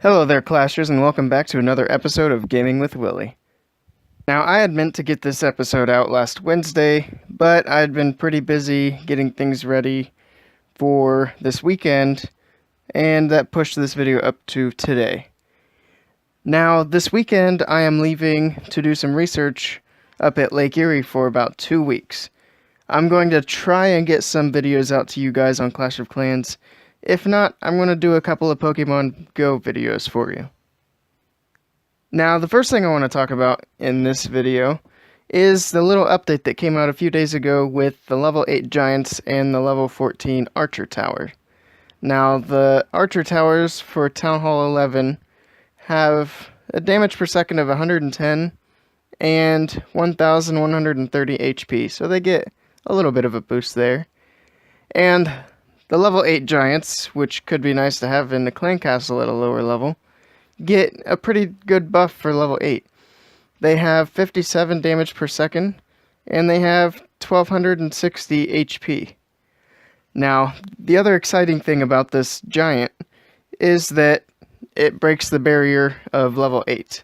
Hello there, Clashers, and welcome back to another episode of Gaming with Willey. Now, I had meant to get this episode out last Wednesday, but I had been pretty busy getting things ready for this weekend, and that pushed this video up to today. Now, this weekend, I am leaving to do some research up at Lake Erie for about 2 weeks. I'm going to try and get some videos out to you guys on Clash of Clans. If not, I'm going to do a couple of Pokemon Go videos for you. Now, the first thing I want to talk about in this video is the little update that came out a few days ago with the level 8 Giants and the level 14 Archer Tower. Now, the Archer Towers for Town Hall 11 have a damage per second of 110 and 1,130 HP, so they get a little bit of a boost there. And the level 8 Giants, which could be nice to have in the clan castle at a lower level, get a pretty good buff for level 8. They have 57 damage per second, and they have 1,260 HP. Now, the other exciting thing about this Giant is that it breaks the barrier of level 8,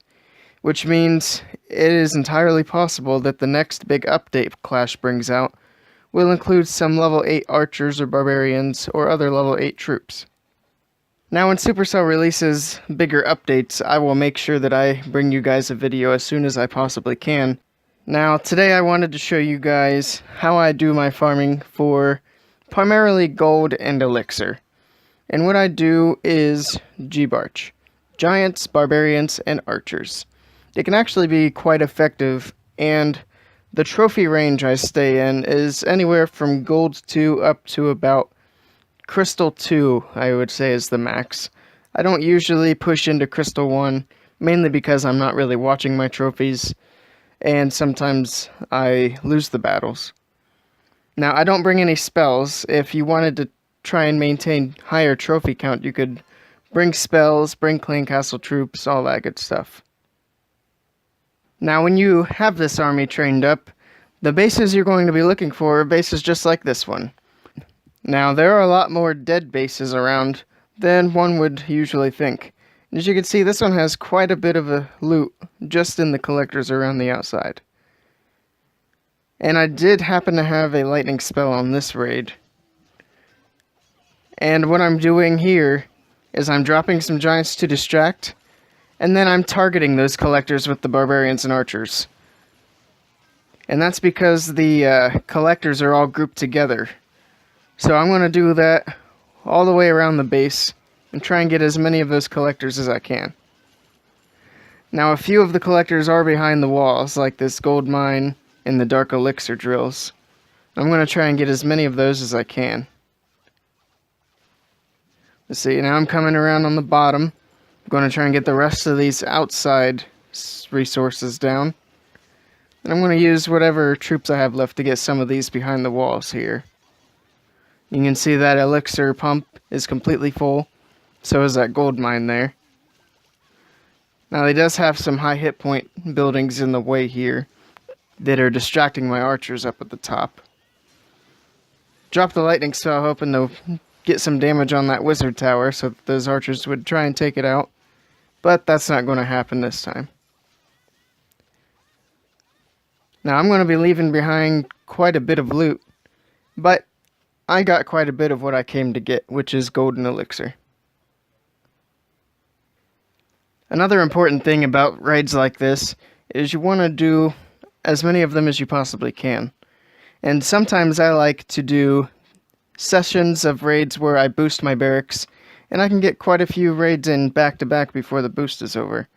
which means it is entirely possible that the next big update Clash brings out will include some level 8 archers or barbarians or other level 8 troops. Now when Supercell releases bigger updates, I will make sure that I bring you guys a video as soon as I possibly can. Now today I wanted to show you guys how I do my farming for primarily gold and elixir. And what I do is G-Barch. Giants, barbarians, and archers. It can actually be quite effective, and the trophy range I stay in is anywhere from gold 2 up to about crystal 2, I would say, is the max. I don't usually push into crystal 1, mainly because I'm not really watching my trophies, and sometimes I lose the battles. Now, I don't bring any spells. If you wanted to try and maintain higher trophy count, you could bring spells, bring clan castle troops, all that good stuff. Now, when you have this army trained up, the bases you're going to be looking for are bases just like this one. Now, there are a lot more dead bases around than one would usually think. As you can see, this one has quite a bit of a loot just in the collectors around the outside. And I did happen to have a lightning spell on this raid. And what I'm doing here is I'm dropping some giants to distract, and then I'm targeting those collectors with the barbarians and archers. And that's because the collectors are all grouped together. So I'm going to do that all the way around the base and try and get as many of those collectors as I can. Now, a few of the collectors are behind the walls, like this gold mine and the dark elixir drills. I'm going to try and get as many of those as I can. Let's see, now I'm coming around on the bottom. I'm going to try and get the rest of these outside resources down. And I'm going to use whatever troops I have left to get some of these behind the walls here. You can see that elixir pump is completely full. So is that gold mine there. Now he does have some high hit point buildings in the way here that are distracting my archers up at the top. Drop the lightning spell hoping to get some damage on that wizard tower so that those archers would try and take it out. But that's not going to happen this time. Now I'm going to be leaving behind quite a bit of loot, but I got quite a bit of what I came to get, which is golden elixir. Another important thing about raids like this is you want to do as many of them as you possibly can. And sometimes I like to do sessions of raids where I boost my barracks, and I can get quite a few raids in back-to-back before the boost is over.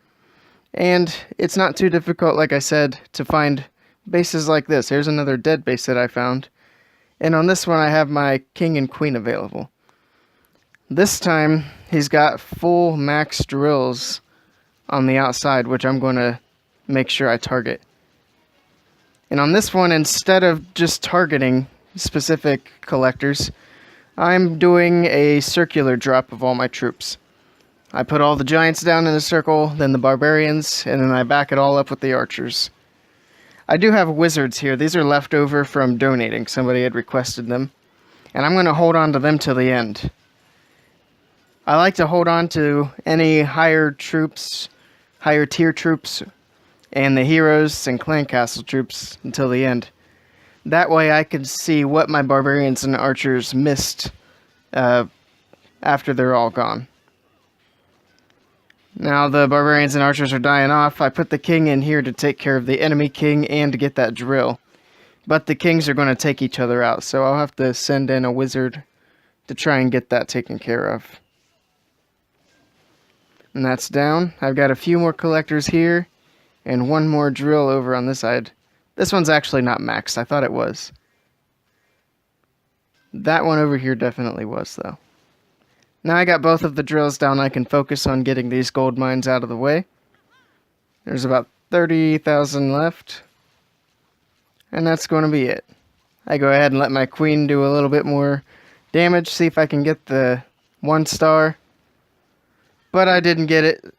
And it's not too difficult, like I said, to find bases like this. Here's another dead base that I found. And on this one I have my king and queen available. This time he's got full max drills on the outside, which I'm going to make sure I target. And on this one, instead of just targeting specific collectors, I'm doing a circular drop of all my troops. I put all the giants down in a circle, then the barbarians, and then I back it all up with the archers. I do have wizards here. These are left over from donating. Somebody had requested them. And I'm going to hold on to them till the end. I like to hold on to any higher tier troops, and the heroes and clan castle troops until the end. That way I can see what my barbarians and archers missed after they're all gone. Now the barbarians and archers are dying off. I put the king in here to take care of the enemy king and to get that drill. But the kings are going to take each other out, so I'll have to send in a wizard to try and get that taken care of. And that's down. I've got a few more collectors here, and one more drill over on this side. This one's actually not maxed. I thought it was. That one over here definitely was, though. Now I got both of the drills down, I can focus on getting these gold mines out of the way. There's about 30,000 left. And that's going to be it. I go ahead and let my queen do a little bit more damage, see if I can get the 1 star. But I didn't get it,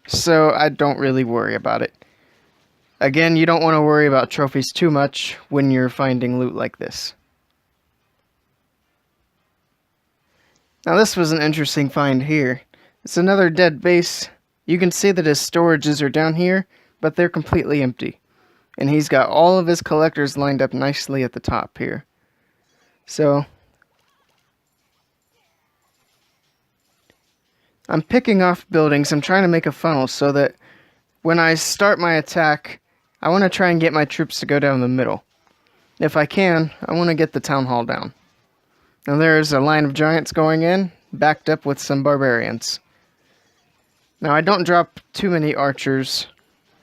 so I don't really worry about it. Again, you don't want to worry about trophies too much when you're finding loot like this. Now this was an interesting find here. It's another dead base. You can see that his storages are down here, but they're completely empty. And he's got all of his collectors lined up nicely at the top here. So I'm picking off buildings. I'm trying to make a funnel so that when I start my attack, I want to try and get my troops to go down the middle. If I can, I want to get the town hall down. Now there's a line of giants going in, backed up with some barbarians. Now I don't drop too many archers,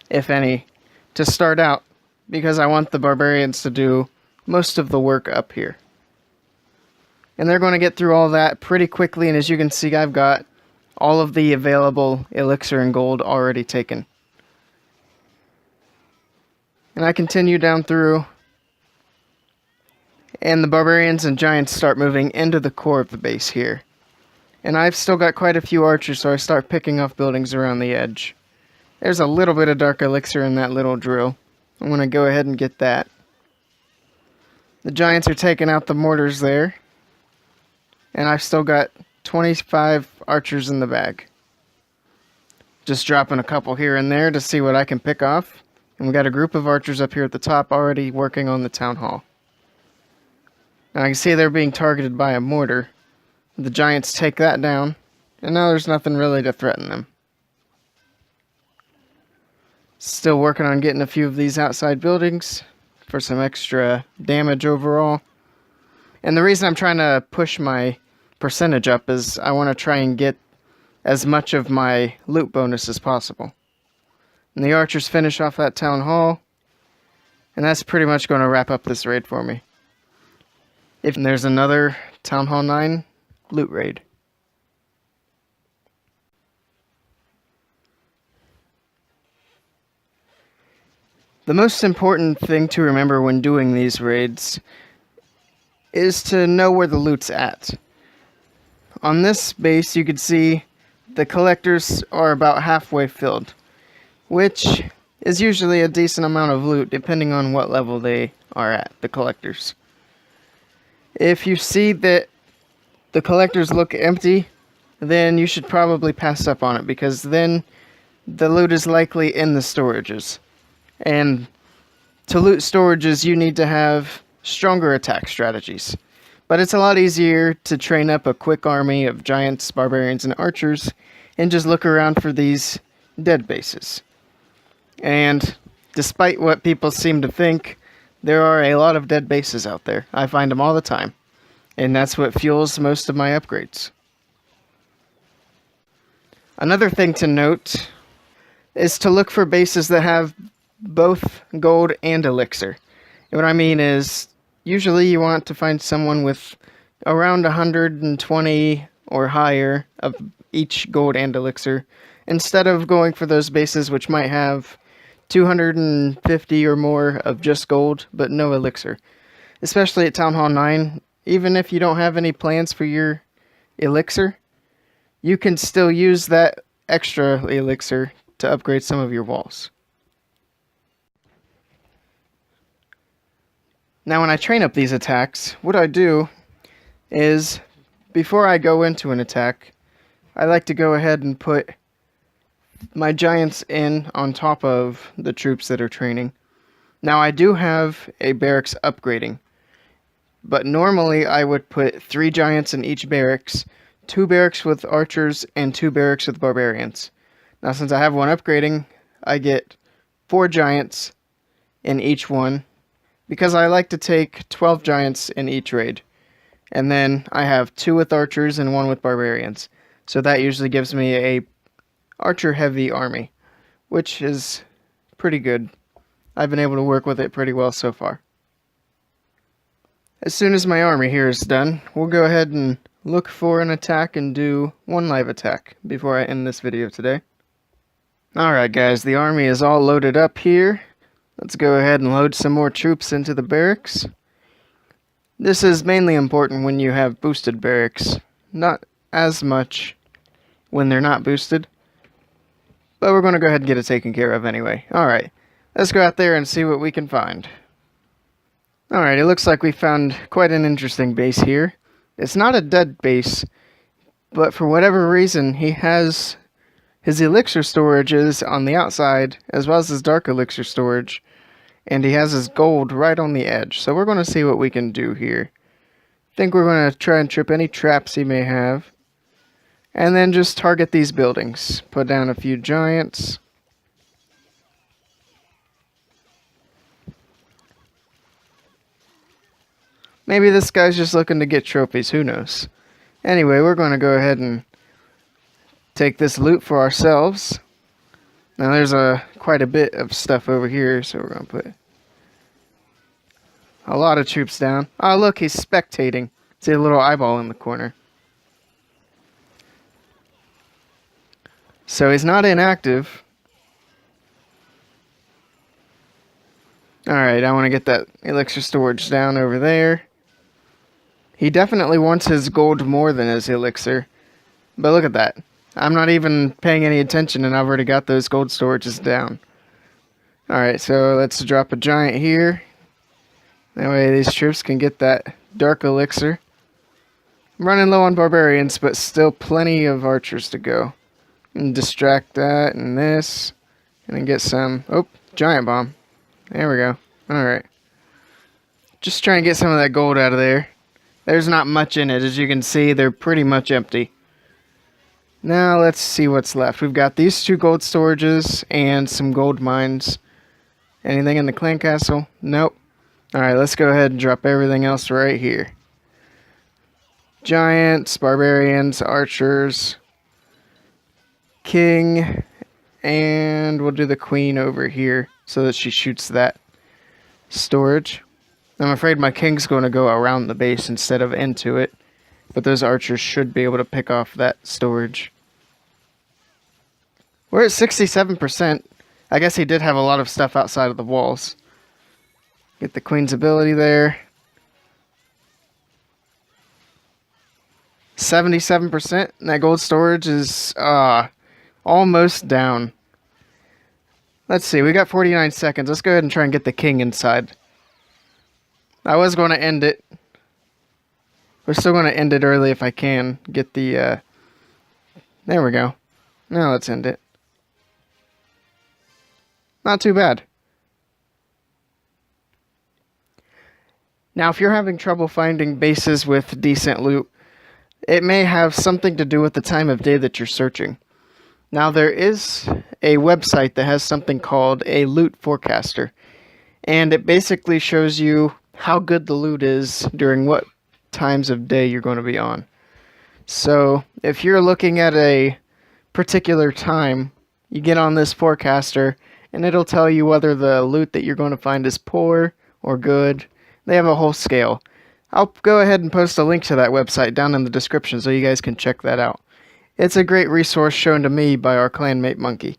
if any, to start out, because I want the barbarians to do most of the work up here. And they're going to get through all that pretty quickly, and as you can see, I've got all of the available elixir and gold already taken. And I continue down through, and the barbarians and giants start moving into the core of the base here. And I've still got quite a few archers, so I start picking off buildings around the edge. There's a little bit of dark elixir in that little drill. I'm going to go ahead and get that. The giants are taking out the mortars there. And I've still got 25 archers in the bag. Just dropping a couple here and there to see what I can pick off. And we got a group of archers up here at the top already working on the town hall. Now I can see they're being targeted by a mortar. The giants take that down. And now there's nothing really to threaten them. Still working on getting a few of these outside buildings for some extra damage overall. And the reason I'm trying to push my percentage up is I want to try and get as much of my loot bonus as possible. And the archers finish off that town hall. And that's pretty much going to wrap up this raid for me. If there's another Town Hall 9 loot raid. The most important thing to remember when doing these raids is to know where the loot's at. On this base, you can see the collectors are about halfway filled, which is usually a decent amount of loot depending on what level they are at, the collectors. If you see that the collectors look empty, then you should probably pass up on it, because then the loot is likely in the storages. And to loot storages, you need to have stronger attack strategies. But it's a lot easier to train up a quick army of giants, barbarians, and archers and just look around for these dead bases. And despite what people seem to think, there are a lot of dead bases out there. I find them all the time. And that's what fuels most of my upgrades. Another thing to note is to look for bases that have both gold and elixir. And what I mean is, usually you want to find someone with around 120 or higher of each gold and elixir, instead of going for those bases which might have 250 or more of just gold, but no elixir. Especially at Town Hall 9, even if you don't have any plans for your elixir, you can still use that extra elixir to upgrade some of your walls. Now when I train up these attacks, what I do is, before I go into an attack, I like to go ahead and put my giants in on top of the troops that are training. Now I do have a barracks upgrading, but normally I would put 3 giants in each barracks, 2 barracks with archers, and 2 barracks with barbarians. Now since I have one upgrading, I get 4 giants in each one, because I like to take 12 giants in each raid. And then I have 2 with archers and 1 with barbarians. So that usually gives me a archer heavy army, which is pretty good. I've been able to work with it pretty well so far. As soon as my army here is done, we'll go ahead and look for an attack and do 1 live attack before I end this video today. Alright guys, the army is all loaded up here. Let's go ahead and load some more troops into the barracks. This is mainly important when you have boosted barracks. Not as much when they're not boosted. But we're going to go ahead and get it taken care of anyway. Alright, let's go out there and see what we can find. Alright, it looks like we found quite an interesting base here. It's not a dead base, but for whatever reason, he has his elixir storages on the outside, as well as his dark elixir storage, and he has his gold right on the edge. So we're going to see what we can do here. I think we're going to try and trip any traps he may have. And then just target these buildings. Put down a few giants. Maybe this guy's just looking to get trophies, who knows. Anyway, we're going to go ahead and take this loot for ourselves. Now there's quite a bit of stuff over here, so we're going to put a lot of troops down. Oh look, he's spectating. See a little eyeball in the corner. So he's not inactive. Alright, I want to get that elixir storage down over there. He definitely wants his gold more than his elixir. But look at that. I'm not even paying any attention and I've already got those gold storages down. Alright, so let's drop a giant here. That way these troops can get that dark elixir. I'm running low on barbarians, but still plenty of archers to go. And distract that and this. And then get some... Oh, giant bomb. There we go. Alright. Just try and get some of that gold out of there. There's not much in it. As you can see, they're pretty much empty. Now let's see what's left. We've got these 2 gold storages and some gold mines. Anything in the clan castle? Nope. Alright, let's go ahead and drop everything else right here. Giants, barbarians, archers... king, and we'll do the queen over here so that she shoots that storage. I'm afraid my king's going to go around the base instead of into it, but those archers should be able to pick off that storage. We're at 67%. I guess he did have a lot of stuff outside of the walls. Get the queen's ability there. 77%. And that gold storage is almost down. Let's see, we got 49 seconds. Let's go ahead and try and get the king inside. I was going to end it. We're still going to end it early if I can. Get the, there we go. Now let's end it. Not too bad. Now, if you're having trouble finding bases with decent loot, it may have something to do with the time of day that you're searching. Now, there is a website that has something called a loot forecaster, and it basically shows you how good the loot is during what times of day you're going to be on. So, if you're looking at a particular time, you get on this forecaster, and it'll tell you whether the loot that you're going to find is poor or good. They have a whole scale. I'll go ahead and post a link to that website down in the description so you guys can check that out. It's a great resource shown to me by our clanmate Monkey.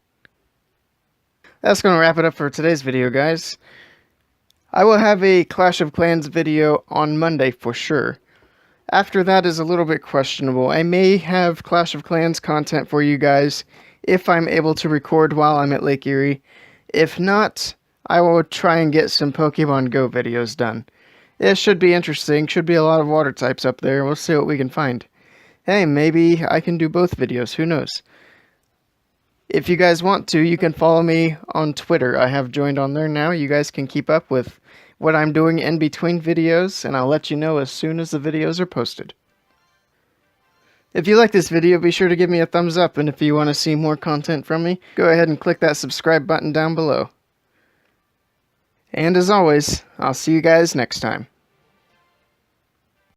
That's going to wrap it up for today's video, guys. I will have a Clash of Clans video on Monday for sure. After that is a little bit questionable. I may have Clash of Clans content for you guys if I'm able to record while I'm at Lake Erie. If not, I will try and get some Pokemon Go videos done. It should be interesting. Should be a lot of water types up there. We'll see what we can find. hey, maybe I can do both videos, who knows. If you guys want to, you can follow me on Twitter. I have joined on there now. You guys can keep up with what I'm doing in between videos, and I'll let you know as soon as the videos are posted. If you like this video, be sure to give me a thumbs up, and if you want to see more content from me, go ahead and click that subscribe button down below. And as always, I'll see you guys next time.